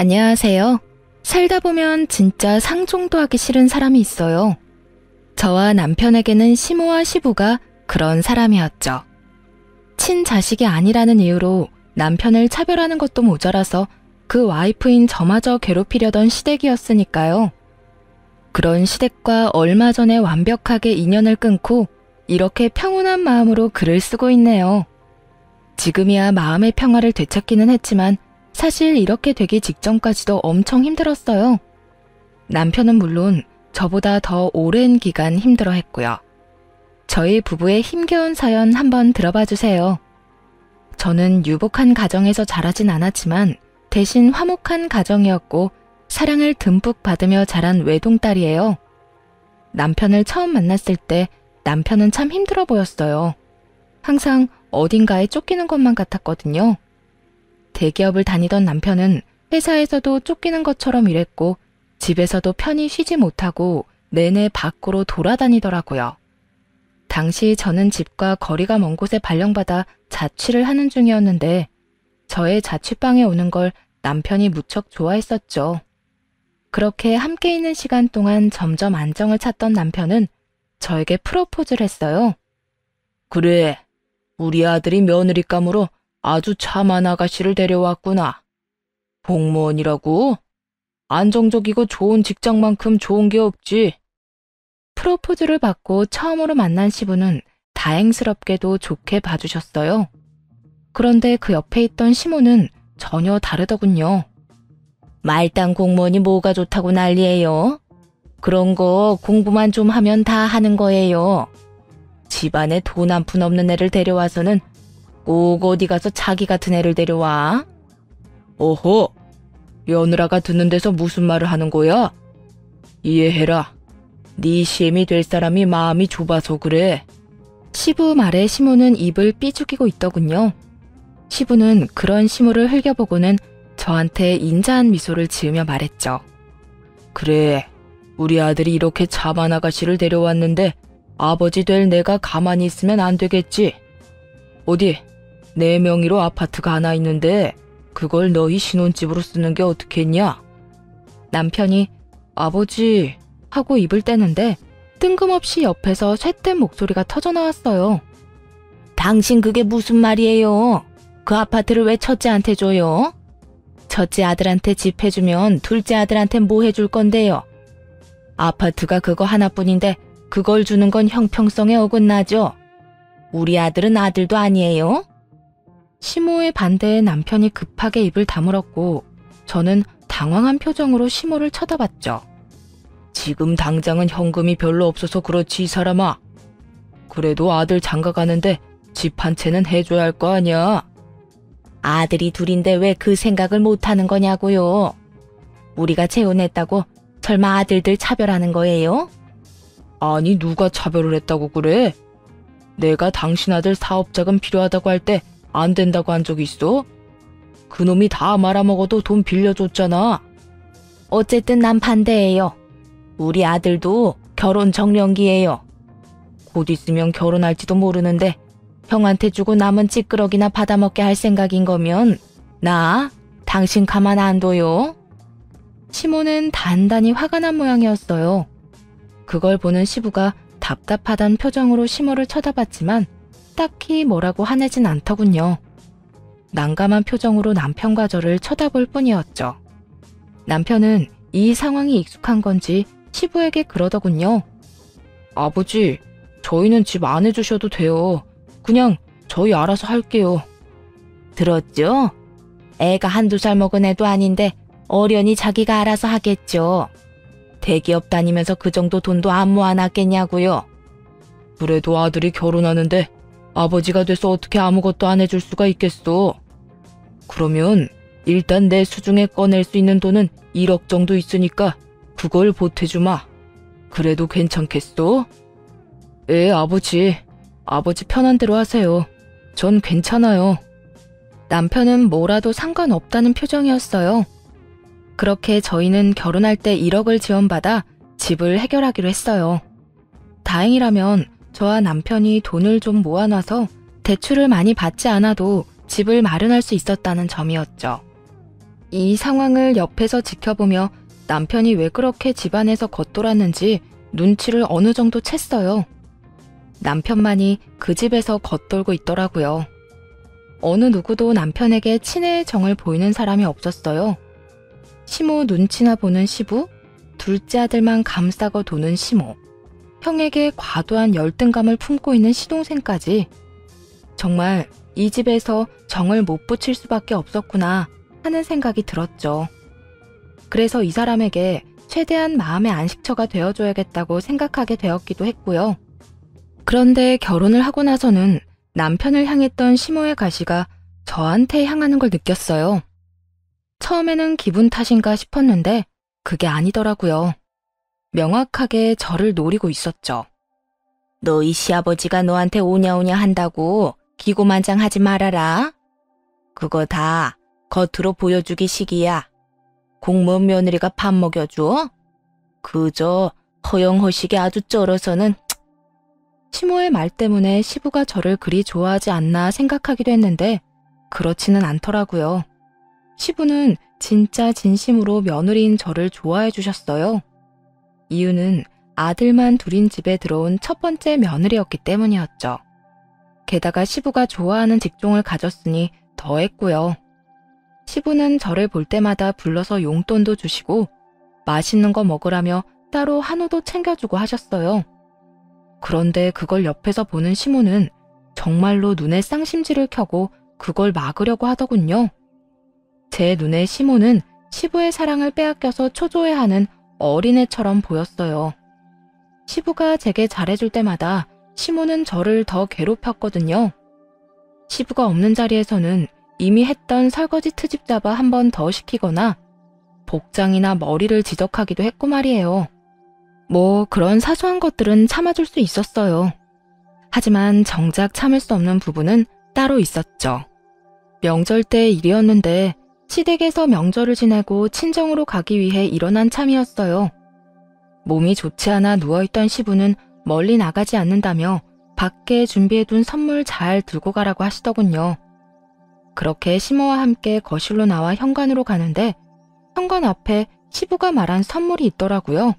안녕하세요. 살다 보면 진짜 상종도 하기 싫은 사람이 있어요. 저와 남편에게는 시모와 시부가 그런 사람이었죠. 친자식이 아니라는 이유로 남편을 차별하는 것도 모자라서 그 와이프인 저마저 괴롭히려던 시댁이었으니까요. 그런 시댁과 얼마 전에 완벽하게 인연을 끊고 이렇게 평온한 마음으로 글을 쓰고 있네요. 지금이야 마음의 평화를 되찾기는 했지만 사실 이렇게 되기 직전까지도 엄청 힘들었어요. 남편은 물론 저보다 더 오랜 기간 힘들어했고요. 저희 부부의 힘겨운 사연 한번 들어봐 주세요. 저는 유복한 가정에서 자라진 않았지만 대신 화목한 가정이었고 사랑을 듬뿍 받으며 자란 외동딸이에요. 남편을 처음 만났을 때 남편은 참 힘들어 보였어요. 항상 어딘가에 쫓기는 것만 같았거든요. 대기업을 다니던 남편은 회사에서도 쫓기는 것처럼 일했고 집에서도 편히 쉬지 못하고 내내 밖으로 돌아다니더라고요. 당시 저는 집과 거리가 먼 곳에 발령받아 자취를 하는 중이었는데 저의 자취방에 오는 걸 남편이 무척 좋아했었죠. 그렇게 함께 있는 시간 동안 점점 안정을 찾던 남편은 저에게 프로포즈를 했어요. 그래, 우리 아들이 며느리감으로 아주 참한 아가씨를 데려왔구나. 공무원이라고? 안정적이고 좋은 직장만큼 좋은 게 없지. 프로포즈를 받고 처음으로 만난 시부는 다행스럽게도 좋게 봐주셨어요. 그런데 그 옆에 있던 시모는 전혀 다르더군요. 말단 공무원이 뭐가 좋다고 난리예요? 그런 거 공부만 좀 하면 다 하는 거예요. 집안에 돈 한 푼 없는 애를 데려와서는 꼭 어디 가서 자기 같은 애를 데려와? 어허, 며느라가 듣는 데서 무슨 말을 하는 거야? 이해해라. 네 시엠이 될 사람이 마음이 좁아서 그래. 시부 말에 시모는 입을 삐죽이고 있더군요. 시부는 그런 시모를 흘겨보고는 저한테 인자한 미소를 지으며 말했죠. 그래, 우리 아들이 이렇게 참한 아가씨를 데려왔는데 아버지 될 내가 가만히 있으면 안 되겠지. 어디, 내 명의로 아파트가 하나 있는데 그걸 너희 신혼집으로 쓰는 게 어떻겠냐? 남편이 아버지 하고 입을 떼는데 뜬금없이 옆에서 쇳된 목소리가 터져나왔어요. 당신 그게 무슨 말이에요? 그 아파트를 왜 첫째한테 줘요? 첫째 아들한테 집 해주면 둘째 아들한테 뭐 해줄 건데요? 아파트가 그거 하나뿐인데 그걸 주는 건 형평성에 어긋나죠? 우리 아들은 아들도 아니에요? 시모의 반대에 남편이 급하게 입을 다물었고 저는 당황한 표정으로 시모를 쳐다봤죠. 지금 당장은 현금이 별로 없어서 그렇지 이 사람아. 그래도 아들 장가 가는데 집 한 채는 해줘야 할 거 아니야. 아들이 둘인데 왜 그 생각을 못하는 거냐고요. 우리가 재혼했다고 설마 아들들 차별하는 거예요? 아니 누가 차별을 했다고 그래? 내가 당신 아들 사업자금 필요하다고 할 때 안 된다고 한 적 있어? 그놈이 다 말아먹어도 돈 빌려줬잖아. 어쨌든 난 반대예요. 우리 아들도 결혼 정년기예요. 곧 있으면 결혼할지도 모르는데 형한테 주고 남은 찌끄러기나 받아먹게 할 생각인 거면 나 당신 가만 안 둬요. 시모는 단단히 화가 난 모양이었어요. 그걸 보는 시부가 답답하단 표정으로 시모를 쳐다봤지만 딱히 뭐라고 화내진 않더군요. 난감한 표정으로 남편과 저를 쳐다볼 뿐이었죠. 남편은 이 상황이 익숙한 건지 시부에게 그러더군요. 아버지, 저희는 집 안 해주셔도 돼요. 그냥 저희 알아서 할게요. 들었죠? 애가 한두 살 먹은 애도 아닌데 어련히 자기가 알아서 하겠죠. 대기업 다니면서 그 정도 돈도 안 모아놨겠냐고요. 그래도 아들이 결혼하는데 아버지가 돼서 어떻게 아무것도 안 해줄 수가 있겠어. 그러면 일단 내 수중에 꺼낼 수 있는 돈은 1억 정도 있으니까 그걸 보태주마. 그래도 괜찮겠어? 아버지. 아버지 편한 대로 하세요. 전 괜찮아요. 남편은 뭐라도 상관없다는 표정이었어요. 그렇게 저희는 결혼할 때 1억을 지원받아 집을 해결하기로 했어요. 다행이라면 저와 남편이 돈을 좀 모아놔서 대출을 많이 받지 않아도 집을 마련할 수 있었다는 점이었죠. 이 상황을 옆에서 지켜보며 남편이 왜 그렇게 집안에서 겉돌았는지 눈치를 어느 정도 챘어요. 남편만이 그 집에서 겉돌고 있더라고요. 어느 누구도 남편에게 친애의 정을 보이는 사람이 없었어요. 시모 눈치나 보는 시부, 둘째 아들만 감싸고 도는 시모, 형에게 과도한 열등감을 품고 있는 시동생까지. 정말 이 집에서 정을 못 붙일 수밖에 없었구나 하는 생각이 들었죠. 그래서 이 사람에게 최대한 마음의 안식처가 되어줘야겠다고 생각하게 되었기도 했고요. 그런데 결혼을 하고 나서는 남편을 향했던 시모의 가시가 저한테 향하는 걸 느꼈어요. 처음에는 기분 탓인가 싶었는데 그게 아니더라고요. 명확하게 저를 노리고 있었죠. 너희 시아버지가 너한테 오냐오냐 한다고 기고만장하지 말아라. 그거 다 겉으로 보여주기 식이야. 공무원 며느리가 밥 먹여줘? 그저 허영허식이 아주 쩔어서는. 시모의 말 때문에 시부가 저를 그리 좋아하지 않나 생각하기도 했는데 그렇지는 않더라고요. 시부는 진짜 진심으로 며느리인 저를 좋아해 주셨어요. 이유는 아들만 둘인 집에 들어온 첫 번째 며느리였기 때문이었죠. 게다가 시부가 좋아하는 직종을 가졌으니 더했고요. 시부는 저를 볼 때마다 불러서 용돈도 주시고 맛있는 거 먹으라며 따로 한우도 챙겨주고 하셨어요. 그런데 그걸 옆에서 보는 시모는 정말로 눈에 쌍심지를 켜고 그걸 막으려고 하더군요. 제 눈에 시모는 시부의 사랑을 빼앗겨서 초조해하는 어린애처럼 보였어요. 시부가 제게 잘해줄 때마다 시모는 저를 더 괴롭혔거든요. 시부가 없는 자리에서는 이미 했던 설거지 트집 잡아 한 번 더 시키거나 복장이나 머리를 지적하기도 했고 말이에요. 뭐 그런 사소한 것들은 참아줄 수 있었어요. 하지만 정작 참을 수 없는 부분은 따로 있었죠. 명절 때 일이었는데 시댁에서 명절을 지내고 친정으로 가기 위해 일어난 참이었어요. 몸이 좋지 않아 누워있던 시부는 멀리 나가지 않는다며 밖에 준비해둔 선물 잘 들고 가라고 하시더군요. 그렇게 시모와 함께 거실로 나와 현관으로 가는데 현관 앞에 시부가 말한 선물이 있더라고요.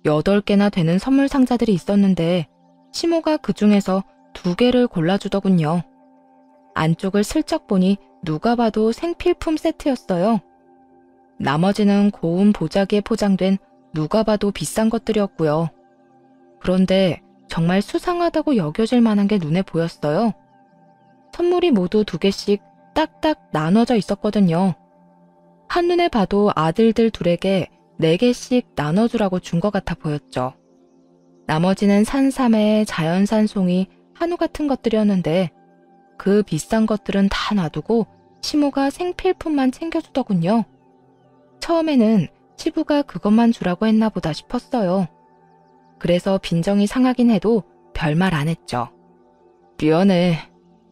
8개나 되는 선물 상자들이 있었는데 시모가 그 중에서 2개를 골라주더군요. 안쪽을 슬쩍 보니 누가 봐도 생필품 세트였어요. 나머지는 고운 보자기에 포장된 누가 봐도 비싼 것들이었고요. 그런데 정말 수상하다고 여겨질 만한 게 눈에 보였어요. 선물이 모두 2개씩 딱딱 나눠져 있었거든요. 한눈에 봐도 아들들 둘에게 4개씩 나눠주라고 준 것 같아 보였죠. 나머지는 산삼에 자연산 송이, 한우 같은 것들이었는데 그 비싼 것들은 다 놔두고 시모가 생필품만 챙겨주더군요. 처음에는 시부가 그것만 주라고 했나 보다 싶었어요. 그래서 빈정이 상하긴 해도 별말 안 했죠. 미안해.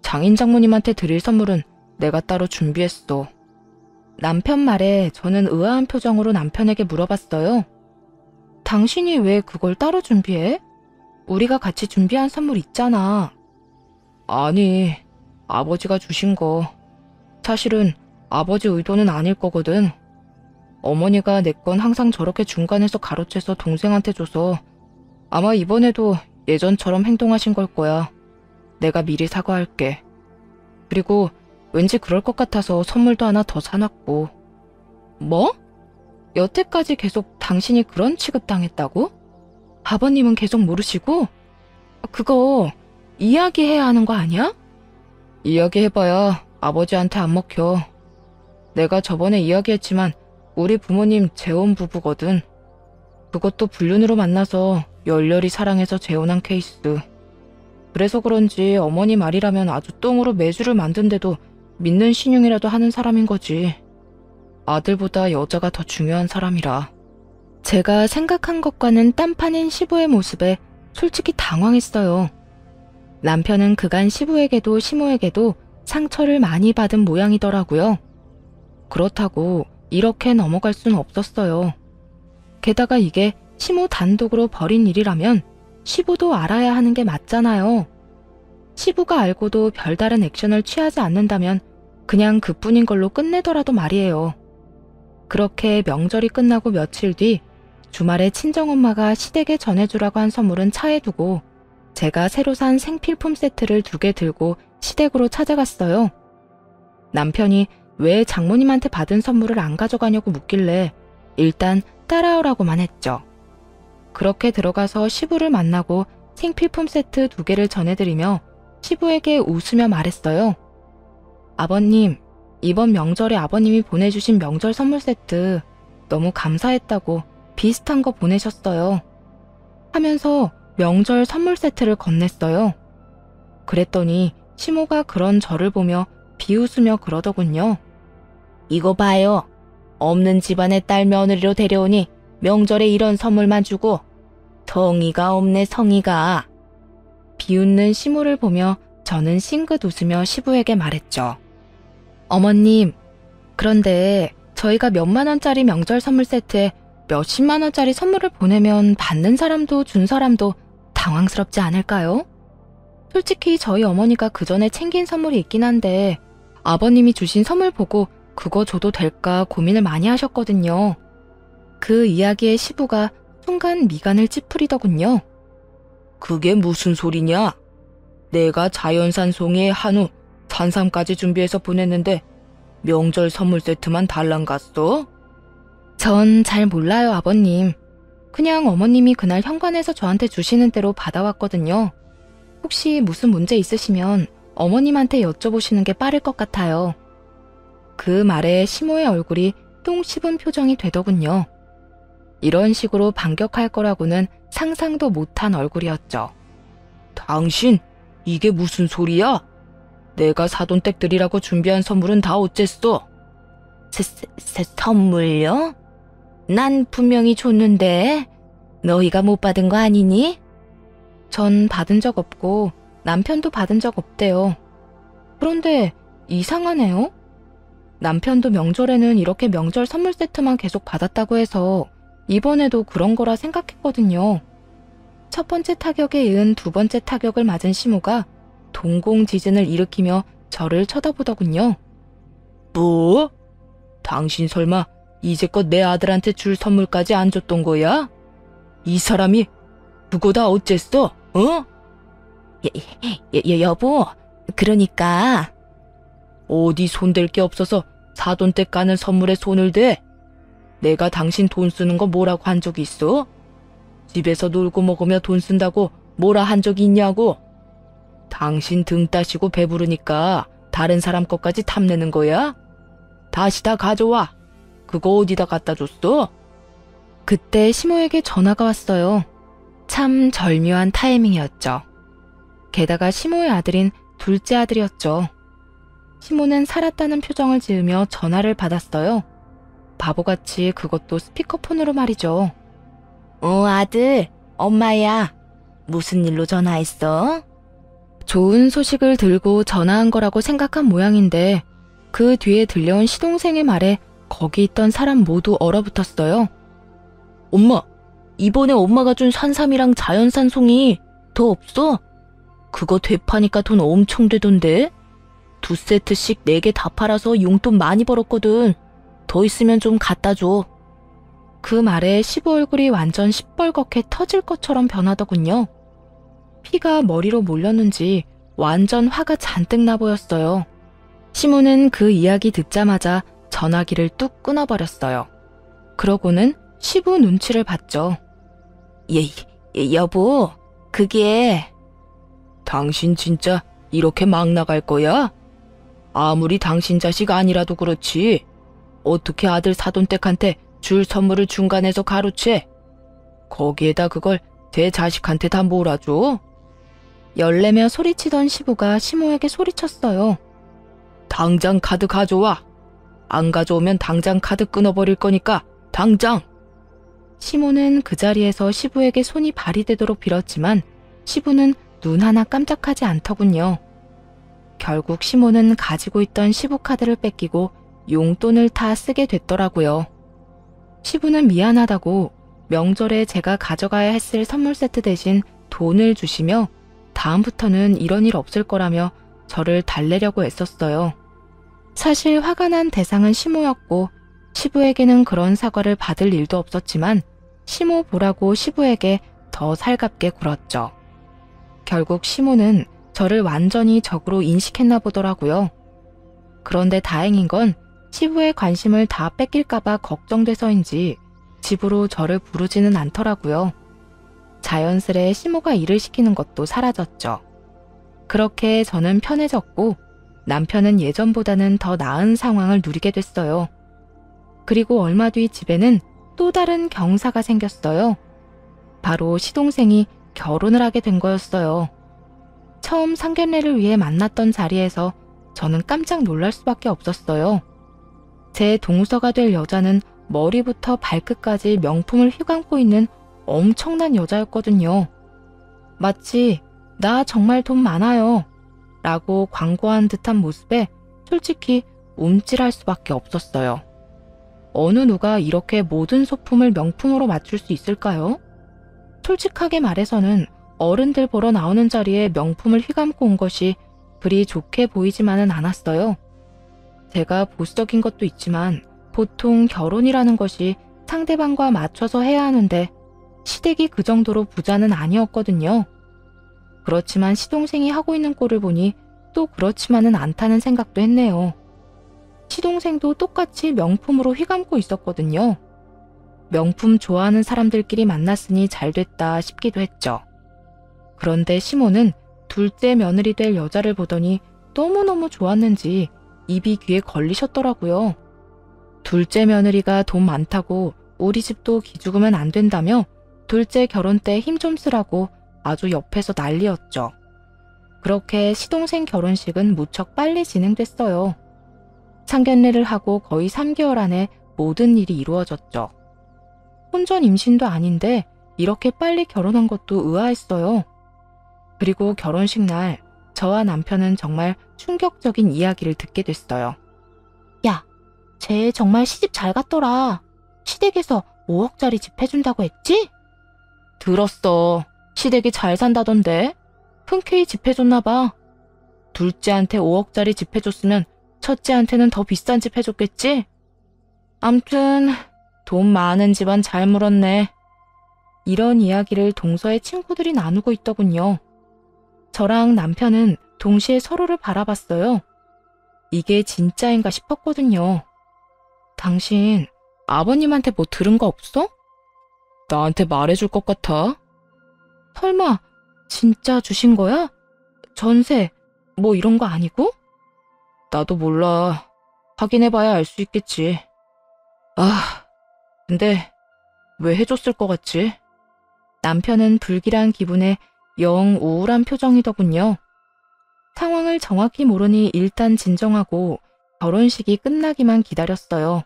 장인 장모님한테 드릴 선물은 내가 따로 준비했어. 남편 말에 저는 의아한 표정으로 남편에게 물어봤어요. 당신이 왜 그걸 따로 준비해? 우리가 같이 준비한 선물 있잖아. 아니, 아버지가 주신 거. 사실은 아버지 의도는 아닐 거거든. 어머니가 내 건 항상 저렇게 중간에서 가로채서 동생한테 줘서 아마 이번에도 예전처럼 행동하신 걸 거야. 내가 미리 사과할게. 그리고 왠지 그럴 것 같아서 선물도 하나 더 사놨고. 뭐? 여태까지 계속 당신이 그런 취급당했다고? 아버님은 계속 모르시고? 그거 이야기해야 하는 거 아니야? 이야기해봐야 아버지한테 안 먹혀. 내가 저번에 이야기했지만 우리 부모님 재혼 부부거든. 그것도 불륜으로 만나서 열렬히 사랑해서 재혼한 케이스. 그래서 그런지 어머니 말이라면 아주 똥으로 매주를 만든데도 믿는 신용이라도 하는 사람인 거지. 아들보다 여자가 더 중요한 사람이라. 제가 생각한 것과는 딴판인 시부의 모습에 솔직히 당황했어요. 남편은 그간 시부에게도 시모에게도 상처를 많이 받은 모양이더라고요. 그렇다고 이렇게 넘어갈 수는 없었어요. 게다가 이게 시모 단독으로 벌인 일이라면 시부도 알아야 하는 게 맞잖아요. 시부가 알고도 별다른 액션을 취하지 않는다면 그냥 그뿐인 걸로 끝내더라도 말이에요. 그렇게 명절이 끝나고 며칠 뒤 주말에 친정엄마가 시댁에 전해주라고 한 선물은 차에 두고 제가 새로 산 생필품 세트를 2개 들고 시댁으로 찾아갔어요. 남편이 왜 장모님한테 받은 선물을 안 가져가냐고 묻길래 일단 따라오라고만 했죠. 그렇게 들어가서 시부를 만나고 생필품 세트 2개를 전해드리며 시부에게 웃으며 말했어요. 아버님, 이번 명절에 아버님이 보내주신 명절 선물 세트 너무 감사했다고 비슷한 거 보내셨어요. 하면서 명절 선물 세트를 건넸어요. 그랬더니 시모가 그런 저를 보며 비웃으며 그러더군요. 이거 봐요. 없는 집안의 딸 며느리로 데려오니 명절에 이런 선물만 주고 덩이가 없네 성의가. 비웃는 시모를 보며 저는 싱긋 웃으며 시부에게 말했죠. 어머님, 그런데 저희가 몇만 원짜리 명절 선물 세트에 몇십만 원짜리 선물을 보내면 받는 사람도 준 사람도 당황스럽지 않을까요? 솔직히 저희 어머니가 그 전에 챙긴 선물이 있긴 한데 아버님이 주신 선물 보고 그거 줘도 될까 고민을 많이 하셨거든요. 그 이야기에 시부가 순간 미간을 찌푸리더군요. 그게 무슨 소리냐? 내가 자연산 송이에 한우, 산삼까지 준비해서 보냈는데 명절 선물 세트만 달랑 갔어? 전 잘 몰라요, 아버님. 그냥 어머님이 그날 현관에서 저한테 주시는 대로 받아왔거든요. 혹시 무슨 문제 있으시면 어머님한테 여쭤보시는 게 빠를 것 같아요. 그 말에 시모의 얼굴이 똥 씹은 표정이 되더군요. 이런 식으로 반격할 거라고는 상상도 못한 얼굴이었죠. 당신, 이게 무슨 소리야? 내가 사돈댁 드리라고 준비한 선물은 다 어쨌어? 선물요? 난 분명히 줬는데 너희가 못 받은 거 아니니? 전 받은 적 없고 남편도 받은 적 없대요. 그런데 이상하네요. 남편도 명절에는 이렇게 명절 선물 세트만 계속 받았다고 해서 이번에도 그런 거라 생각했거든요. 첫 번째 타격에 이은 2번째 타격을 맞은 시모가 동공지진을 일으키며 저를 쳐다보더군요. 뭐? 당신 설마 이제껏 내 아들한테 줄 선물까지 안 줬던 거야? 이 사람이 그거 다 어쨌어? 어? 여보, 그러니까 어디 손댈 게 없어서 사돈댁 가는 선물에 손을 대? 내가 당신 돈 쓰는 거 뭐라고 한 적 있어? 집에서 놀고 먹으며 돈 쓴다고 뭐라 한 적 있냐고? 당신 등 따시고 배부르니까 다른 사람 것까지 탐내는 거야? 다시 다 가져와. 그거 어디다 갖다 줬어? 그때 시모에게 전화가 왔어요. 참 절묘한 타이밍이었죠. 게다가 시모의 아들인 둘째 아들이었죠. 시모는 살았다는 표정을 지으며 전화를 받았어요. 바보같이 그것도 스피커폰으로 말이죠. 아들, 엄마야. 무슨 일로 전화했어? 좋은 소식을 들고 전화한 거라고 생각한 모양인데 그 뒤에 들려온 시동생의 말에 거기 있던 사람 모두 얼어붙었어요. 엄마, 이번에 엄마가 준 산삼이랑 자연산 송이 더 없어? 그거 되파니까 돈 엄청 되던데? 2세트씩 4개 다 팔아서 용돈 많이 벌었거든. 더 있으면 좀 갖다 줘. 그 말에 시부 얼굴이 완전 시뻘겋게 터질 것처럼 변하더군요. 피가 머리로 몰렸는지 완전 화가 잔뜩 나 보였어요. 시모는 그 이야기 듣자마자 전화기를 뚝 끊어버렸어요. 그러고는 시부 눈치를 봤죠. 여보, 그게... 당신 진짜 이렇게 막 나갈 거야? 아무리 당신 자식 아니라도 그렇지. 어떻게 아들 사돈댁한테 줄 선물을 중간에서 가로채? 거기에다 그걸 제 자식한테 다 몰아줘? 열내며 소리치던 시부가 시모에게 소리쳤어요. 당장 카드 가져와. 안 가져오면 당장 카드 끊어버릴 거니까 당장. 시모는 그 자리에서 시부에게 손이 발휘되도록 빌었지만 시부는 눈 하나 깜짝하지 않더군요. 결국 시모는 가지고 있던 시부 카드를 뺏기고 용돈을 다 쓰게 됐더라고요. 시부는 미안하다고 명절에 제가 가져가야 했을 선물 세트 대신 돈을 주시며 다음부터는 이런 일 없을 거라며 저를 달래려고 애썼어요. 사실 화가 난 대상은 시모였고 시부에게는 그런 사과를 받을 일도 없었지만 시모 보라고 시부에게 더 살갑게 굴었죠. 결국 시모는 저를 완전히 적으로 인식했나 보더라고요. 그런데 다행인 건 시부의 관심을 다 뺏길까봐 걱정돼서인지 집으로 저를 부르지는 않더라고요. 자연스레 시모가 일을 시키는 것도 사라졌죠. 그렇게 저는 편해졌고 남편은 예전보다는 더 나은 상황을 누리게 됐어요. 그리고 얼마 뒤 집에는 또 다른 경사가 생겼어요. 바로 시동생이 결혼을 하게 된 거였어요. 처음 상견례를 위해 만났던 자리에서 저는 깜짝 놀랄 수밖에 없었어요. 제 동서가 될 여자는 머리부터 발끝까지 명품을 휘감고 있는 엄청난 여자였거든요. 마치 나 정말 돈 많아요 라고 광고한 듯한 모습에 솔직히 움찔할 수밖에 없었어요. 어느 누가 이렇게 모든 소품을 명품으로 맞출 수 있을까요? 솔직하게 말해서는 어른들 보러 나오는 자리에 명품을 휘감고 온 것이 그리 좋게 보이지만은 않았어요. 제가 보수적인 것도 있지만 보통 결혼이라는 것이 상대방과 맞춰서 해야 하는데 시댁이 그 정도로 부자는 아니었거든요. 그렇지만 시동생이 하고 있는 꼴을 보니 또 그렇지만은 않다는 생각도 했네요. 시동생도 똑같이 명품으로 휘감고 있었거든요. 명품 좋아하는 사람들끼리 만났으니 잘됐다 싶기도 했죠. 그런데 시모는 둘째 며느리 될 여자를 보더니 너무너무 좋았는지 입이 귀에 걸리셨더라고요. 둘째 며느리가 돈 많다고 우리 집도 기죽으면 안 된다며 둘째 결혼 때 힘 좀 쓰라고 아주 옆에서 난리였죠. 그렇게 시동생 결혼식은 무척 빨리 진행됐어요. 상견례를 하고 거의 3개월 안에 모든 일이 이루어졌죠. 혼전 임신도 아닌데 이렇게 빨리 결혼한 것도 의아했어요. 그리고 결혼식 날 저와 남편은 정말 충격적인 이야기를 듣게 됐어요. 야, 쟤 정말 시집 잘 갔더라. 시댁에서 5억짜리 집 해준다고 했지? 들었어. 시댁이 잘 산다던데. 흔쾌히 집 해줬나 봐. 둘째한테 5억짜리 집 해줬으면 첫째한테는 더 비싼 집 해줬겠지? 암튼 돈 많은 집안 잘 물었네. 이런 이야기를 동서의 친구들이 나누고 있더군요. 저랑 남편은 동시에 서로를 바라봤어요. 이게 진짜인가 싶었거든요. 당신 아버님한테 뭐 들은 거 없어? 나한테 말해줄 것 같아. 설마 진짜 주신 거야? 전세 뭐 이런 거 아니고? 나도 몰라. 확인해봐야 알 수 있겠지. 아, 근데 왜 해줬을 것 같지? 남편은 불길한 기분에 영 우울한 표정이더군요. 상황을 정확히 모르니 일단 진정하고 결혼식이 끝나기만 기다렸어요.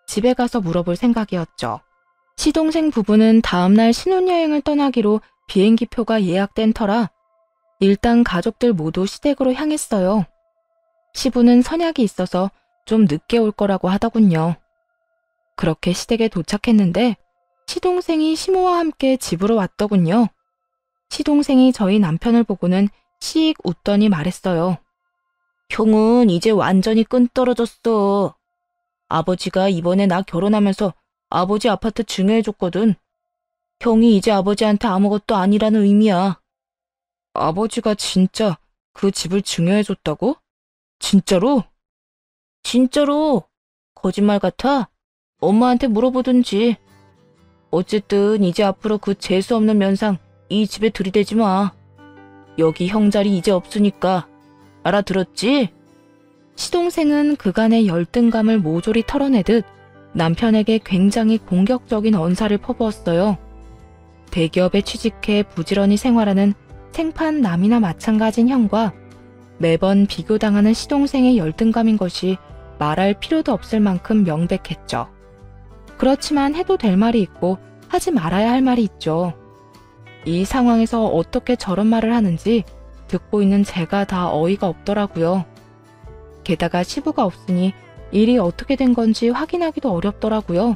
집에 가서 물어볼 생각이었죠. 시동생 부부는 다음날 신혼여행을 떠나기로 비행기표가 예약된 터라 일단 가족들 모두 시댁으로 향했어요. 시부는 선약이 있어서 좀 늦게 올 거라고 하더군요. 그렇게 시댁에 도착했는데 시동생이 시모와 함께 집으로 왔더군요. 시동생이 저희 남편을 보고는 씩 웃더니 말했어요. 형은 이제 완전히 끈 떨어졌어. 아버지가 이번에 나 결혼하면서 아버지 아파트 증여해줬거든. 형이 이제 아버지한테 아무것도 아니라는 의미야. 아버지가 진짜 그 집을 증여해줬다고? 진짜로? 진짜로. 거짓말 같아? 엄마한테 물어보든지. 어쨌든 이제 앞으로 그 재수없는 면상 이 집에 들이대지 마. 여기 형 자리 이제 없으니까. 알아들었지? 시동생은 그간의 열등감을 모조리 털어내듯 남편에게 굉장히 공격적인 언사를 퍼부었어요. 대기업에 취직해 부지런히 생활하는 생판남이나 마찬가지인 형과 매번 비교당하는 시동생의 열등감인 것이 말할 필요도 없을 만큼 명백했죠. 그렇지만 해도 될 말이 있고 하지 말아야 할 말이 있죠. 이 상황에서 어떻게 저런 말을 하는지 듣고 있는 제가 다 어이가 없더라고요. 게다가 시부가 없으니 일이 어떻게 된 건지 확인하기도 어렵더라고요.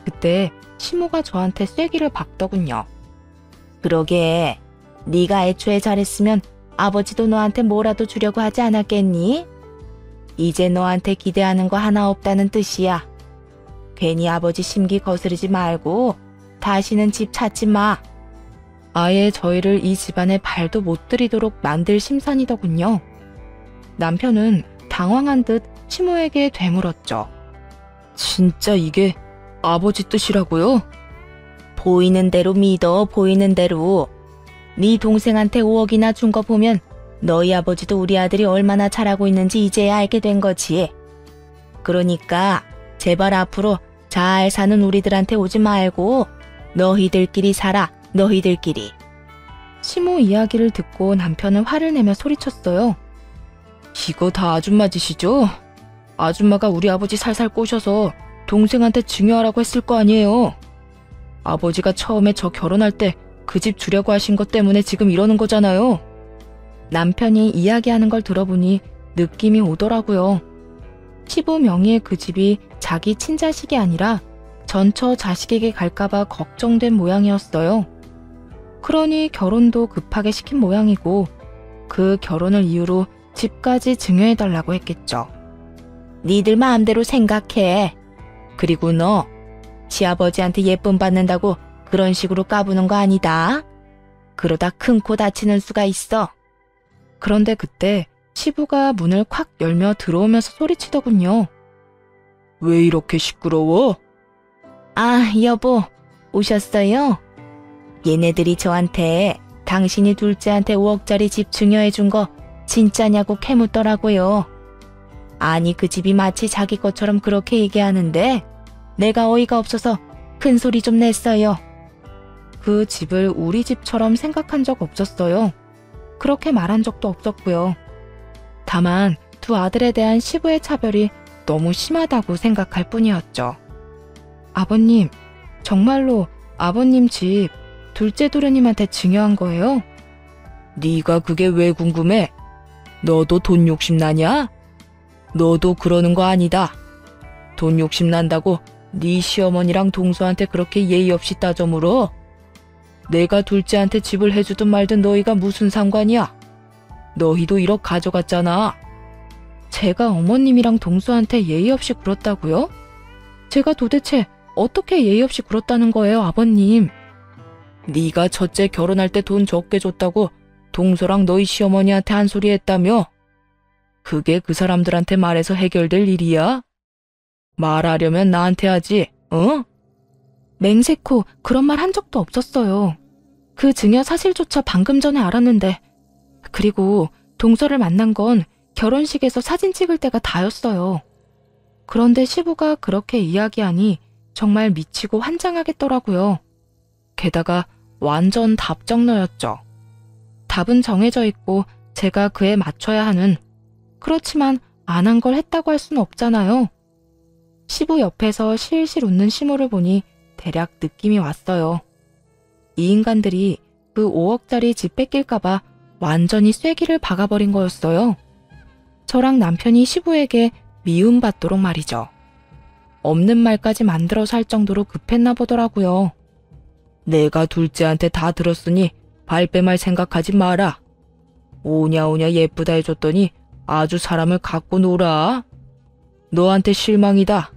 그때 시모가 저한테 쐐기를 박더군요. 그러게, 네가 애초에 잘했으면 아버지도 너한테 뭐라도 주려고 하지 않았겠니? 이제 너한테 기대하는 거 하나 없다는 뜻이야. 괜히 아버지 심기 거스르지 말고 다시는 집 찾지 마. 아예 저희를 이 집안에 발도 못 들이도록 만들 심산이더군요. 남편은 당황한 듯 시모에게 되물었죠. 진짜 이게 아버지 뜻이라고요? 보이는 대로 믿어, 보이는 대로. 네 동생한테 5억이나 준 거 보면 너희 아버지도 우리 아들이 얼마나 잘하고 있는지 이제야 알게 된 거지. 그러니까 제발 앞으로 잘 사는 우리들한테 오지 말고 너희들끼리 살아, 너희들끼리. 시모 이야기를 듣고 남편은 화를 내며 소리쳤어요. 이거 다 아줌마 짓이죠? 아줌마가 우리 아버지 살살 꼬셔서 동생한테 증여하라고 했을 거 아니에요. 아버지가 처음에 저 결혼할 때 그 집 주려고 하신 것 때문에 지금 이러는 거잖아요. 남편이 이야기하는 걸 들어보니 느낌이 오더라고요. 시부 명의의 그 집이 자기 친자식이 아니라 전처 자식에게 갈까봐 걱정된 모양이었어요. 그러니 결혼도 급하게 시킨 모양이고 그 결혼을 이유로 집까지 증여해달라고 했겠죠. 니들 마음대로 생각해. 그리고 너 시아버지한테 예쁨 받는다고 그런 식으로 까부는 거 아니다. 그러다 큰 코 다치는 수가 있어. 그런데 그때 시부가 문을 콱 열며 들어오면서 소리치더군요. 왜 이렇게 시끄러워? 아, 여보, 오셨어요? 얘네들이 저한테 당신이 둘째한테 5억짜리 집 증여해 준 거 진짜냐고 캐묻더라고요. 아니, 그 집이 마치 자기 것처럼 그렇게 얘기하는데 내가 어이가 없어서 큰 소리 좀 냈어요. 그 집을 우리 집처럼 생각한 적 없었어요. 그렇게 말한 적도 없었고요. 다만 두 아들에 대한 시부의 차별이 너무 심하다고 생각할 뿐이었죠. 아버님, 정말로 아버님 집 둘째 도련님한테 증여한 거예요? 네가 그게 왜 궁금해? 너도 돈 욕심 나냐? 너도 그러는 거 아니다. 돈 욕심 난다고 네 시어머니랑 동서한테 그렇게 예의 없이 따져 물어? 내가 둘째한테 집을 해주든 말든 너희가 무슨 상관이야? 너희도 1억 가져갔잖아. 제가 어머님이랑 동서한테 예의 없이 굴었다고요? 제가 도대체 어떻게 예의 없이 굴었다는 거예요, 아버님? 네가 첫째 결혼할 때 돈 적게 줬다고 동서랑 너희 시어머니한테 한 소리 했다며? 그게 그 사람들한테 말해서 해결될 일이야? 말하려면 나한테 하지, 어? 맹세코 그런 말 한 적도 없었어요. 그 증여 사실조차 방금 전에 알았는데, 그리고 동서를 만난 건 결혼식에서 사진 찍을 때가 다였어요. 그런데 시부가 그렇게 이야기하니 정말 미치고 환장하겠더라고요. 게다가 완전 답정너였죠. 답은 정해져 있고 제가 그에 맞춰야 하는, 그렇지만 안 한 걸 했다고 할 수는 없잖아요. 시부 옆에서 실실 웃는 시모를 보니 대략 느낌이 왔어요. 이 인간들이 그 5억짜리 집 뺏길까봐 완전히 쐐기를 박아버린 거였어요. 저랑 남편이 시부에게 미움받도록 말이죠. 없는 말까지 만들어서 할 정도로 급했나 보더라고요. 내가 둘째한테 다 들었으니 발뺌할 생각하지 마라. 오냐오냐 예쁘다 해줬더니 아주 사람을 갖고 놀아. 너한테 실망이다.